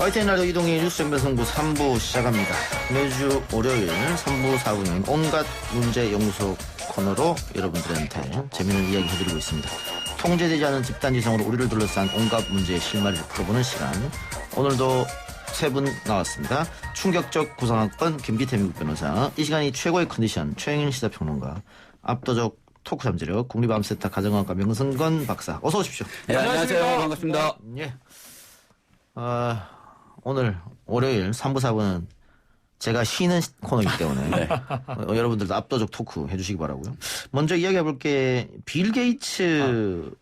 YTN 라디오 이동희 뉴스 연변성부 3부 시작합니다. 매주 월요일 3부 4부는 온갖 문제 연구소 코너로 여러분들한테 재미있는 이야기 해드리고 있습니다. 통제되지 않은 집단지성으로 우리를 둘러싼 온갖 문제의 실마리를 풀어보는 시간. 오늘도 세 분 나왔습니다. 충격적 구상학번 김기태 미국 변호사, 이 시간이 최고의 컨디션 최영일 시사평론가, 압도적 토크 잠재력 국립암센터 가정의학과 명성건 박사, 어서 오십시오. 네, 안녕하세요. 반갑습니다. 예. 오늘 월요일 3부 4부는 제가 쉬는 코너이기 때문에 네. 여러분들도 압도적 토크 해주시기 바라고요. 먼저 이야기해볼 게 빌 게이츠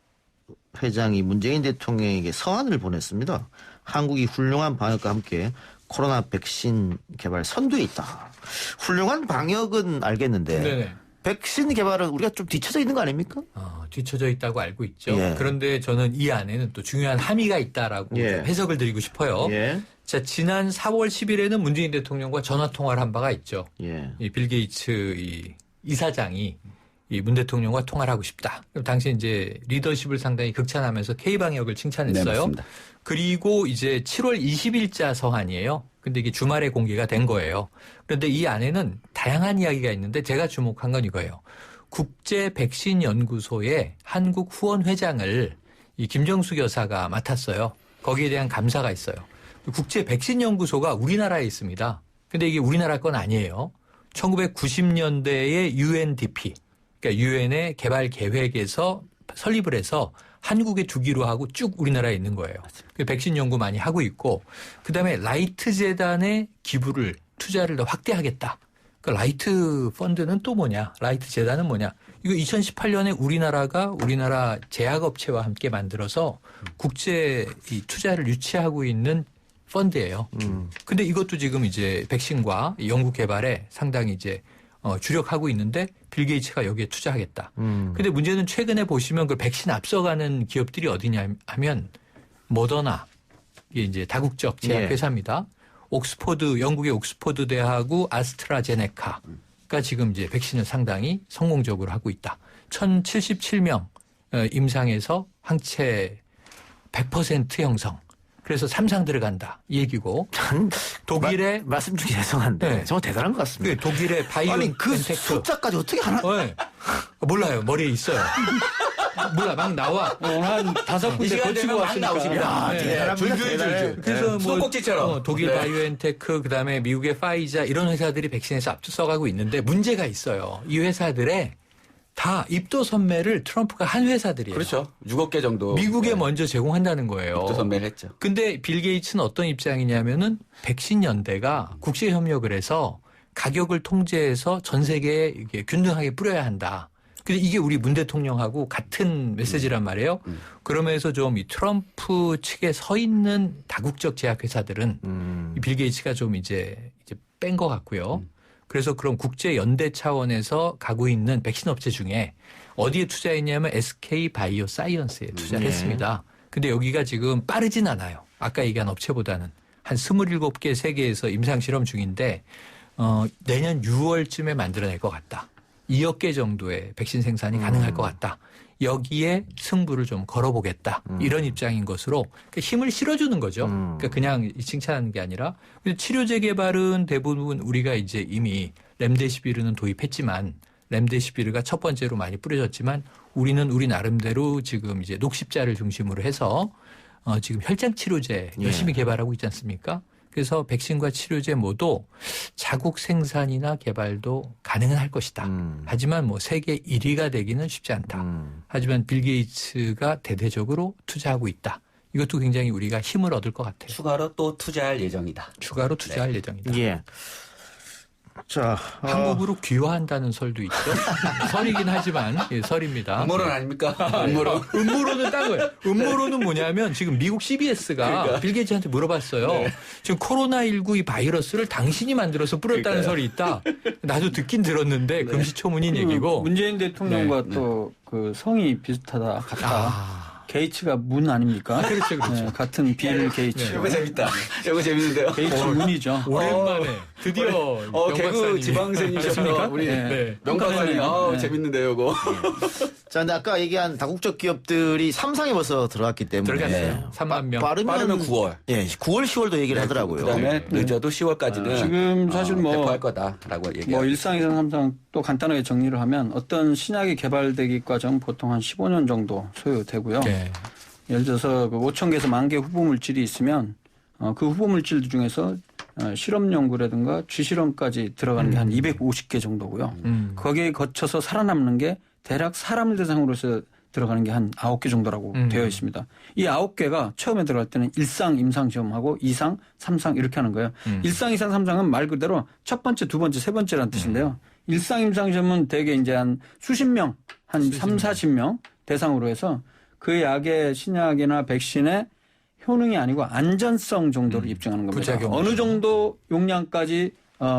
회장이 문재인 대통령에게 서한을 보냈습니다. 한국이 훌륭한 방역과 함께 코로나 백신 개발 선두에 있다. 훌륭한 방역은 알겠는데 네네. 백신 개발은 우리가 좀 뒤쳐져 있는 거 아닙니까? 뒤쳐져 있다고 알고 있죠. 예. 그런데 저는 이 안에는 또 중요한 함의가 있다라고 해석을 드리고 싶어요. 예. 자, 지난 4월 10일에는 문재인 대통령과 전화 통화를 한 바가 있죠. 이 빌 게이츠 이사장이 이 문 대통령과 통화를 하고 싶다. 그럼 당시 이제 리더십을 상당히 극찬하면서 K방역을 칭찬했어요. 네, 맞습니다. 그리고 이제 7월 20일자 서한이에요. 근데 이게 주말에 공개가 된 거예요. 그런데 이 안에는 다양한 이야기가 있는데 제가 주목한 건 이거예요. 국제백신연구소의 한국 후원회장을 이 김정숙 여사가 맡았어요. 거기에 대한 감사가 있어요. 국제백신연구소가 우리나라에 있습니다. 근데 이게 우리나라 건 아니에요. 1990년대에 UNDP, 그러니까 유엔의 개발 계획에서 설립을 해서 한국에 두기로 하고 쭉 우리나라에 있는 거예요. 백신 연구 많이 하고 있고, 그다음에 라이트 재단의 기부를 투자를 더 확대하겠다. 그 라이트 펀드는 또 뭐냐? 라이트 재단은 뭐냐? 이거 2018년에 우리나라 제약업체와 함께 만들어서 국제 이 투자를 유치하고 있는 펀드예요. 근데 이것도 지금 이제 백신과 연구 개발에 상당히 이제 주력하고 있는데 빌 게이츠가 여기에 투자하겠다. 근데 문제는 최근에 보시면 그 백신 앞서가는 기업들이 어디냐 하면 모더나, 이게 이제 다국적 제약회사입니다. 영국의 옥스퍼드 대하고 아스트라제네카가 지금 이제 백신을 상당히 성공적으로 하고 있다. 1077명 임상에서 항체 100% 형성. 그래서 3상 들어간다 이 얘기고. 독일의 말씀 중에 죄송한데 정말 대단한 것 같습니다. 독일의 바이오엔텍 그 숫자까지 어떻게 하나? 네. 몰라요. 머리에 있어요. 몰라 막 나와. 한 5군데 거치고 왔으니까. 줄줄줄줄. 그래서 수도꼭지처럼. 독일 바이오엔테크 그다음에 미국의 파이자 이런 회사들이 백신에서 앞서가고 있는데 문제가 있어요. 이 회사들의 다 입도 선매를 트럼프가 한 회사들이에요. 그렇죠. 6억 개 정도. 미국에 먼저 제공한다는 거예요. 입도 선매를 했죠. 근데 빌 게이츠는 어떤 입장이냐면은 백신 연대가 국제 협력을 해서 가격을 통제해서 전 세계에 이게 균등하게 뿌려야 한다. 근데 이게 우리 문 대통령하고 같은 메시지란 말이에요. 그러면서 좀 이 트럼프 측에 서 있는 다국적 제약회사들은 이 빌 게이츠가 좀 이제 뺀 것 같고요. 그래서 그런 국제 연대 차원에서 가고 있는 백신 업체 중에 어디에 투자했냐면 SK 바이오 사이언스에 투자를 했습니다. 근데 여기가 지금 빠르진 않아요. 아까 얘기한 업체보다는 한 27개 세계에서 임상 실험 중인데 내년 6월쯤에 만들어낼 것 같다. 2억 개 정도의 백신 생산이 가능할 것 같다. 여기에 승부를 좀 걸어보겠다. 이런 입장인 것으로 힘을 실어주는 거죠. 그러니까 그냥 칭찬하는 게 아니라. 치료제 개발은 대부분 우리가 이제 이미 렘데시비르는 도입했지만 렘데시비르가 첫 번째로 많이 뿌려졌지만 우리는 우리 나름대로 지금 이제 녹십자를 중심으로 해서 지금 혈장 치료제 열심히 개발하고 있지 않습니까? 그래서 백신과 치료제 모두 자국 생산이나 개발도 가능은 할 것이다. 하지만 뭐 세계 1위가 되기는 쉽지 않다. 하지만 빌 게이츠가 대대적으로 투자하고 있다. 이것도 굉장히 우리가 힘을 얻을 것 같아요. 추가로 또 투자할 예정이다. 추가로 투자할 예정이다. 예. 자, 한국으로 귀화한다는 설도 있죠. 설이긴 하지만 설입니다. 음모론 아닙니까? 음모론은 딴 거예요. 음모론은 뭐냐면 지금 미국 CBS가 빌 게이츠한테 물어봤어요. 네. 지금 코로나19 이 바이러스를 당신이 만들어서 뿌렸다는 설이 있다. 나도 듣긴 들었는데 금시초문인 얘기고. 문재인 대통령과 또 그 성이 비슷하다 같다. 게이츠가 문 아닙니까? 그렇죠. 네, 같은 빌 게이츠. 이거 재밌다. 이거 재밌는데요. 게이츠 문이죠. 오랜만에 드디어 개그 박사님이. 지방생이셨습니까? 우리 네. 명박사님. 네. 재밌는데요, 이거. 자, 근데 아까 얘기한 다국적 기업들이 3상에 벌써 들어갔기 때문에 들어갔어요. 3만 명. 빠르면 9월. 예, 9월, 10월도 얘기를 하더라고요. 그다음에 늦어도 10월까지는 지금 사실 뭐 배포할 거다라고 얘기해요. 뭐 1상, 2상, 3상 또 간단하게 정리를 하면 어떤 신약이 개발되기 과정 보통 한 15년 정도 소요되고요. 네. 예를 들어서 그 5,000개에서 10,000개 후보 물질이 있으면 그 후보 물질 중에서 실험 연구라든가 쥐실험까지 들어가는 게 한 250개 정도고요. 거기에 거쳐서 살아남는 게 대략 사람을 대상으로 해서 들어가는 게 한 9개 정도라고 되어 있습니다. 이 9개가 처음에 들어갈 때는 1상 임상시험하고 2상, 3상 이렇게 하는 거예요. 1상, 2상, 3상은 말 그대로 첫 번째, 두 번째, 세 번째라는 뜻인데요. 1상 임상시험은 대개 이제 한 수십 명, 한 3, 40명 대상으로 해서 그 약의 신약이나 백신의 효능이 아니고 안전성 정도를 입증하는 겁니다. 부작용. 어느 정도 용량까지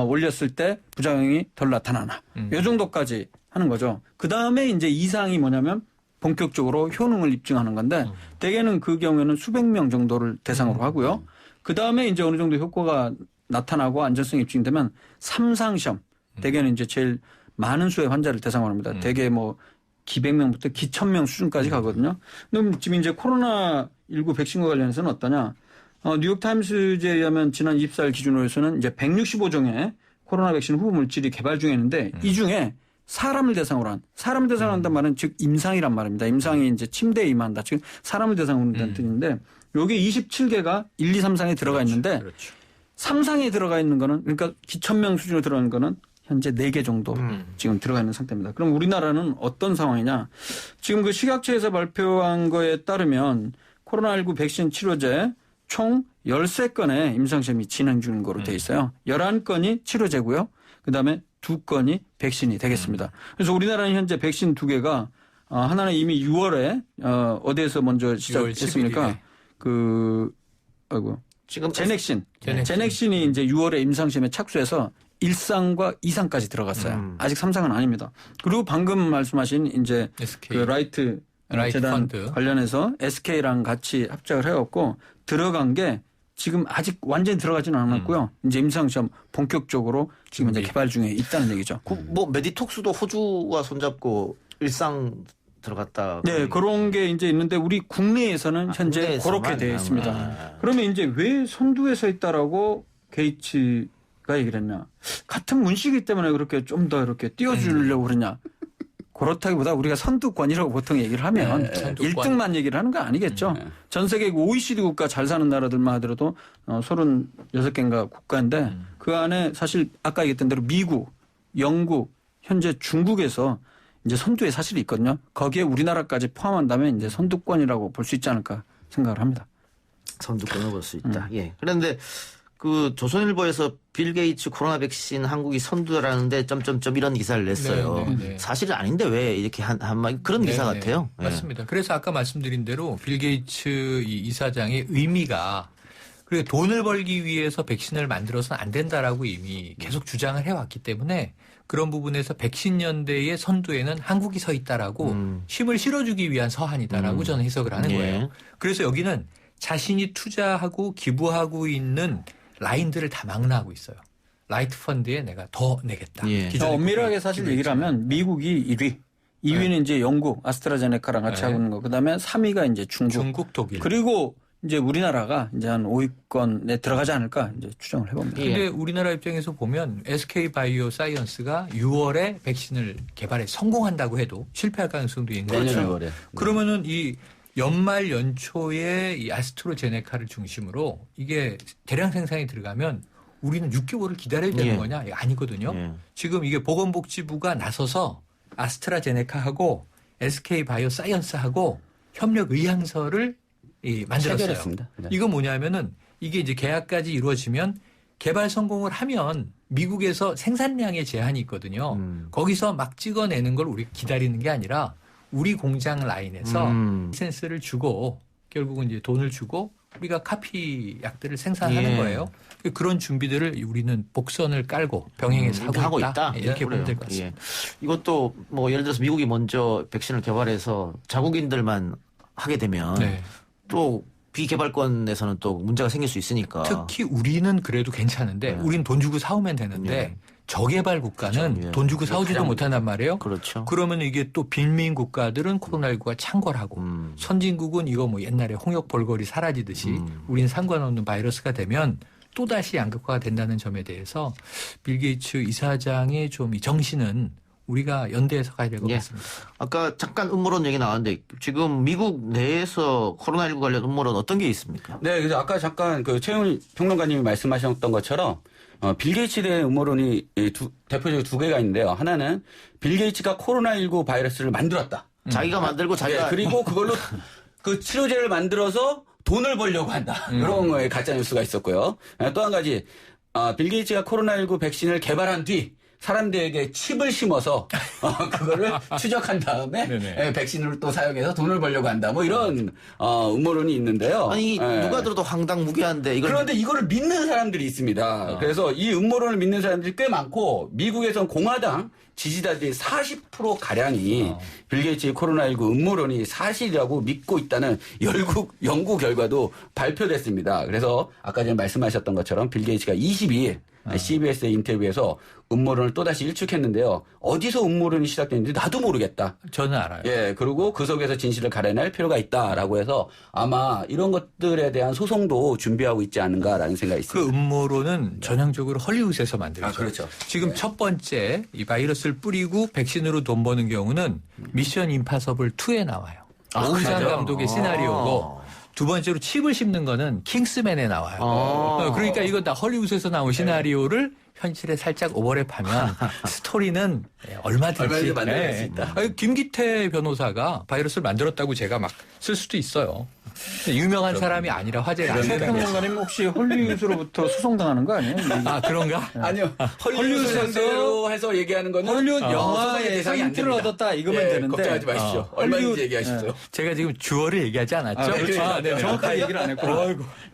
올렸을 때 부작용이 덜 나타나나. 이 정도까지 하는 거죠. 그 다음에 이제 이상이 뭐냐면 본격적으로 효능을 입증하는 건데 대개는 그 경우에는 수백 명 정도를 대상으로 하고요. 그 다음에 이제 어느 정도 효과가 나타나고 안전성이 입증되면 3상 시험. 대개는 이제 제일 많은 수의 환자를 대상으로 합니다. 대개 뭐 기백명부터 기천명 수준까지 가거든요. 그럼 지금 이제 코로나19 백신과 관련해서는 어떠냐? 뉴욕타임스에 의하면 지난 24일 기준으로 해서는 이제 165종의 코로나 백신 후보 물질이 개발 중에 있는데 이 중에 사람을 대상으로 한단 말은 즉 임상이란 말입니다. 임상이 이제 침대에 임한다. 즉 사람을 대상으로 한다는 뜻인데 요게 27개가 1, 2, 3상에 들어가 있는데 그렇죠. 3상에 들어가 있는 거는 그러니까 기천명 수준으로 들어가 있는 거는 현재 4개 정도 지금 들어가 있는 상태입니다. 그럼 우리나라는 어떤 상황이냐? 지금 그 식약처에서 발표한 거에 따르면 코로나19 백신 치료제 총 13건의 임상시험이 진행 중인 거로 돼 있어요. 11건이 치료제고요. 그다음에 2건이 백신이 되겠습니다. 그래서 우리나라는 현재 백신 2개가 하나는 이미 6월에 어디에서 먼저 시작했습니까? 지금 제넥신이 이제 6월에 임상시험에 착수해서 1상과 2상까지 들어갔어요. 아직 3상은 아닙니다. 그리고 방금 말씀하신 이제 SK. 그 라이트 재단 펀드. 관련해서 SK랑 같이 합작을 해왔고 들어간 게 지금 아직 완전히 들어가지는 않았고요. 이제 임상시험 본격적으로 지금 이제 개발 중에 있다는 얘기죠. 뭐 메디톡스도 호주와 손잡고 일상 들어갔다. 네, 그런 게 이제 있는데 우리 국내에서는 현재 국내에서만? 그렇게 되어 있습니다. 그러면 이제 왜 선두에 서 있다라고 게이츠가 얘기를 했냐? 같은 문씨이기 때문에 그렇게 좀 더 이렇게 띄워주려고 그러냐? 그렇다기보다 우리가 선두권이라고 보통 얘기를 하면 선두권. 1등만 얘기를 하는 거 아니겠죠. 전 세계 OECD 국가 잘 사는 나라들만 하더라도 36개인가 국가인데 그 안에 사실 아까 얘기했던 대로 미국, 영국, 현재 중국에서 이제 선두에 사실 있거든요. 거기에 우리나라까지 포함한다면 이제 선두권이라고 볼 수 있지 않을까 생각을 합니다. 선두권을 볼 수 있다. 예. 그런데 그 조선일보에서 빌 게이츠 코로나 백신 한국이 선두라는데 점점점 이런 기사를 냈어요. 네. 사실은 아닌데 왜 이렇게 한 그런 기사 네네. 같아요. 예. 맞습니다. 그래서 아까 말씀드린 대로 빌 게이츠 이 이사장의 의미가 그리고 돈을 벌기 위해서 백신을 만들어서는 안 된다라고 이미 계속 주장을 해왔기 때문에 그런 부분에서 백신 연대의 선두에는 한국이 서 있다라고 힘을 실어주기 위한 서한이다라고 저는 해석을 하는 예. 거예요. 그래서 여기는 자신이 투자하고 기부하고 있는 라인들을 다 망라하고 있어요. 라이트 펀드에 내가 더 내겠다. 예. 기존에 엄밀하게 사실 얘기를 하면 미국이 1위, 2위는 이제 영국 아스트라제네카랑 같이 하고 있는 거. 그다음에 3위가 이제 중국, 독일. 그리고 이제 우리나라가 이제 한 5위권에 들어가지 않을까 이제 추정을 해봅니다. 근데 우리나라 입장에서 보면 SK 바이오 사이언스가 6월에 백신을 개발에 성공한다고 해도 실패할 가능성도 있는 내년 거죠. 6월에. 그러면은 이 연말 연초에 이 아스트로제네카를 중심으로 이게 대량 생산이 들어가면 우리는 6개월을 기다려야 되는 예. 거냐? 이거 아니거든요. 예. 지금 이게 보건복지부가 나서서 아스트라제네카하고 SK 바이오 사이언스하고 협력 의향서를 만들었어요. 체결했습니다. 네. 이거 뭐냐면은 이게 이제 계약까지 이루어지면 개발 성공을 하면 미국에서 생산량의 제한이 있거든요. 거기서 막 찍어내는 걸 우리 기다리는 게 아니라 우리 공장 라인에서 라이센스를 주고 결국은 이제 돈을 주고 우리가 카피 약들을 생산하는 예. 거예요. 그런 준비들을 우리는 복선을 깔고 병행해서 하고 있다. 이렇게 보면 될 것 같습니다. 예. 이것도 뭐 예를 들어서 미국이 먼저 백신을 개발해서 자국인들만 하게 되면 네. 또 비개발권에서는 또 문제가 생길 수 있으니까. 특히 우리는 그래도 괜찮은데 우리는 돈 주고 사오면 되는데 저개발 국가는 그렇죠. 예. 돈 주고 사오지도 그냥- 못한단 말이에요. 그렇죠. 그러면 이게 또 빈민 국가들은 코로나19가 창궐하고 선진국은 이거 뭐 옛날에 홍역 볼거리 사라지듯이 우린 상관없는 바이러스가 되면 또다시 양극화가 된다는 점에 대해서 빌 게이츠 이사장의 좀 이 정신은 우리가 연대해서 가야 될 것 예. 같습니다. 아까 잠깐 음모론 얘기 나왔는데 지금 미국 내에서 코로나19 관련 음모론 어떤 게 있습니까? 네, 그래서 아까 잠깐 그 최윤 평론가님이 말씀하셨던 것처럼 빌 게이츠에 대한 음모론이 대표적으로 두 개가 있는데요. 하나는 빌 게이츠가 코로나19 바이러스를 만들었다. 자기가 만들고 자기가 네, 그리고 그걸로 그 치료제를 만들어서 돈을 벌려고 한다. 이런 거에 가짜 뉴스가 있었고요. 또 한 가지 빌 게이츠가 코로나19 백신을 개발한 뒤 사람들에게 칩을 심어서 그거를 추적한 다음에 네네. 백신을 또 사용해서 돈을 벌려고 한다. 뭐 이런 음모론이 있는데요. 아니 예. 누가 들어도 황당무계한데 이걸 그런데 이거를 믿는 사람들이 있습니다. 그래서 이 음모론을 믿는 사람들이 꽤 많고 미국에선 공화당 지지자들이 40% 가량이 빌 게이츠의 코로나19 음모론이 사실이라고 믿고 있다는 연구 결과도 발표됐습니다. 그래서 아까 전에 말씀하셨던 것처럼 빌 게이츠가 22일 CBS의 인터뷰에서 음모론을 또다시 일축했는데요. 어디서 음모론이 시작됐는지 나도 모르겠다. 저는 알아요. 예, 그리고 그 속에서 진실을 가려낼 필요가 있다라고 해서 아마 이런 것들에 대한 소송도 준비하고 있지 않은가라는 생각이 그 있습니다. 음모론은 전형적으로 헐리우드에서 만들죠. 아, 그렇죠. 지금 첫 번째 이 바이러스를 뿌리고 백신으로 돈 버는 경우는 미션 임파서블 2에 나와요. 오우장 그래요? 감독의 시나리오고 두 번째로 칩을 심는 거는 킹스맨에 나와요. 그러니까 이건 다 헐리우드에서 나온 시나리오를 현실에 살짝 오버랩하면 스토리는 얼마든지 얼마든지 만들어낼 수 있다. 아니, 김기태 변호사가 바이러스를 만들었다고 제가 막 쓸 수도 있어요. 유명한 사람이 아니라 화제가 안 최 되는 거예요. 평론가님 혹시 헐리우드로부터 소송당하는 거 아니에요? 아 그런가? 아니요. 헐리우드 헐리우드에서 상대로 해서 얘기하는 거는 헐리우드 소송의 영화에서 대상이 안 힌트를 됩니다. 얻었다 이거면 예, 되는데 걱정하지 마십시오. 얼마든지 헐리우드- 얘기하십시오. 제가 지금 주어를 얘기하지 않았죠? 그렇죠. 네네. 정확하게 얘기를 안 했고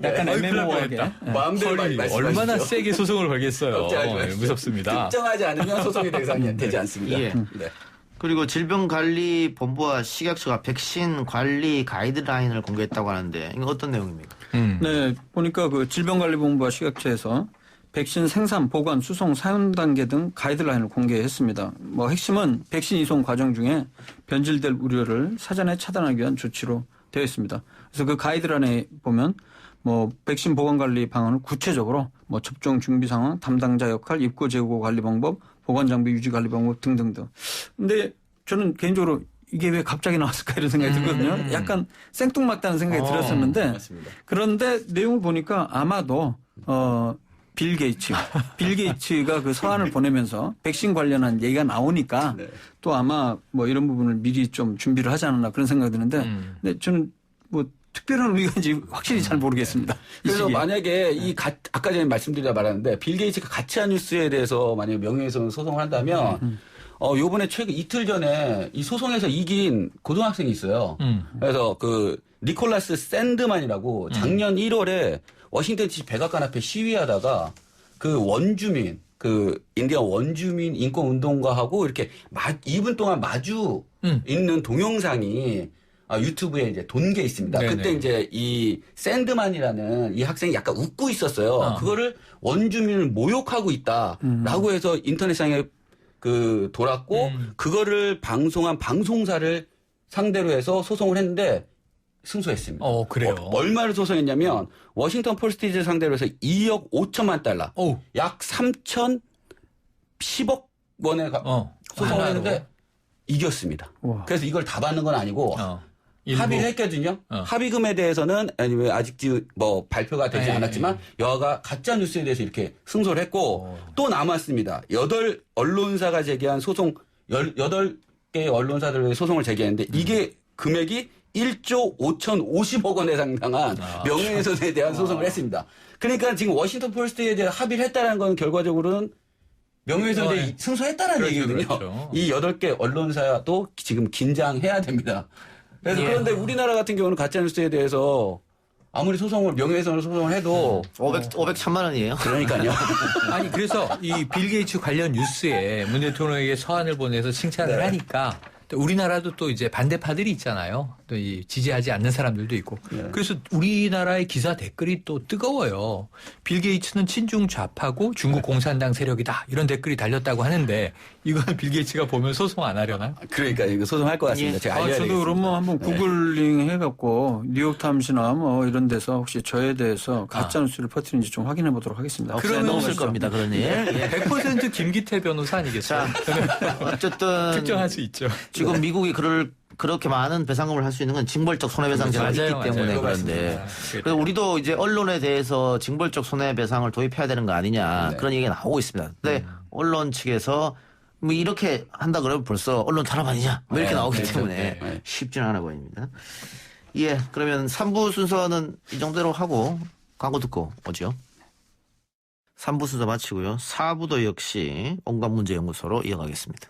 약간 아이고, 애매모호하게 큰일 날 마음대로 말씀하십시오. 얼마나 세게 소송을 걸겠어요. 걱정하지 마십시오. 무섭습니다. 특정하지 않으면 소송의 대상이 되지 않습니다. 예. 네. 그리고 질병관리본부와 식약처가 백신 관리 가이드라인을 공개했다고 하는데 이건 어떤 내용입니까? 네, 보니까 그 질병관리본부와 식약처에서 백신 생산, 보관, 수송, 사용 단계 등 가이드라인을 공개했습니다. 뭐 핵심은 백신 이송 과정 중에 변질될 우려를 사전에 차단하기 위한 조치로 되어 있습니다. 그래서 그 가이드라인에 보면 뭐 백신 보관 관리 방안을 구체적으로 뭐 접종 준비 상황, 담당자 역할, 입고 재고 관리 방법, 보관 장비 유지 관리 방법 등등등. 근데 저는 개인적으로 이게 왜 갑자기 나왔을까 이런 생각이 들거든요. 약간 생뚱맞다는 생각이 들었었는데 맞습니다. 그런데 내용을 보니까 아마도 빌 게이츠가 그 서한을 보내면서 백신 관련한 얘기가 나오니까 네. 또 아마 뭐 이런 부분을 미리 좀 준비를 하지 않았나 그런 생각이 드는데 근데 저는 뭐 특별한 의견인지 확실히 잘 모르겠습니다. 이 그래서 시기에. 만약에 아까 전에 말씀드리다 말았는데 빌 게이츠가 가짜 뉴스에 대해서 만약에 명예훼손 소송을 한다면 요번에 최근 이틀 전에 이 소송에서 이긴 고등학생이 있어요. 그래서 그 니콜라스 샌드만이라고 작년 1월에 워싱턴 DC 백악관 앞에 시위하다가 그 원주민 그 인디안 원주민 인권 운동가하고 이렇게 2분 동안 마주 있는 동영상이 유튜브에 이제 돈 게 있습니다. 네네. 그때 이제 이 샌드만이라는 이 학생이 약간 웃고 있었어요. 그거를 원주민을 모욕하고 있다라고 해서 인터넷상에 그 돌았고 그거를 방송한 방송사를 상대로 해서 소송을 했는데 승소했습니다. 그래요. 얼마를 소송했냐면 워싱턴 포스트지를 상대로 해서 2억 5천만 달러, 오. 약 3,010억 원에 소송을 하나로. 했는데 이겼습니다. 우와. 그래서 이걸 다 받는 건 아니고 일부. 합의를 했거든요. 합의금에 대해서는 아니면 아직 뭐 발표가 되지 않았지만 여하가 가짜 뉴스에 대해서 이렇게 승소를 했고 또 남았습니다. 8 언론사가 제기한 소송 18개 언론사들의 소송을 제기했는데 이게 금액이 1조 5,050억 원에 상당한 명예훼손에 대한 소송을 했습니다. 그러니까 지금 워싱턴 포스트에 대해 합의를 했다는 건 결과적으로는 명예훼손에 승소했다는 그렇죠, 얘기거든요. 그렇죠. 이 8개 언론사도 지금 긴장해야 됩니다. 그래서 그런데 우리나라 같은 경우는 가짜뉴스에 대해서 아무리 명예훼손을 소송을 해도 500천만 원이에요. 그러니까요. 아니 그래서 이 빌 게이츠 관련 뉴스에 문 대통령에게 서한을 보내서 칭찬을 하니까 우리나라도 또 이제 반대파들이 있잖아요. 또 이 지지하지 않는 사람들도 있고. 네. 그래서 우리나라의 기사 댓글이 또 뜨거워요. 빌 게이츠는 친중 좌파고 중국 공산당 세력이다. 이런 댓글이 달렸다고 하는데 이거는 빌 게이츠가 보면 소송 안 하려나? 그러니까 이거 소송할 것 같습니다. 예. 제가 알려야 저도 되겠습니다. 그러면 한번 구글링 해갖고 뉴욕타임스나 뭐 이런 데서 혹시 저에 대해서 가짜뉴스를 퍼뜨리는지 좀 확인해 보도록 하겠습니다. 그러면 없을 넘어가시죠. 겁니다. 그런 일. 예. 100% 김기태 변호사 아니겠어요? 어쨌든 특정할 수 있죠. 지금 미국이 그렇게 많은 배상금을 할 수 있는 건 징벌적 손해배상제가 맞아요, 있기 때문에 맞아요. 그런데 맞습니다. 그래서 우리도 이제 언론에 대해서 징벌적 손해배상을 도입해야 되는 거 아니냐 그런 얘기가 나오고 있습니다. 근데 언론 측에서 뭐 이렇게 한다 그러면 벌써 언론 탄압 아니냐 뭐 이렇게 나오기 때문에 쉽지는 않아 보입니다. 예, 그러면 3부 순서는 이 정도로 하고 광고 듣고 오죠. 3부 순서 마치고요. 4부도 역시 온갖 문제 연구소로 이어가겠습니다.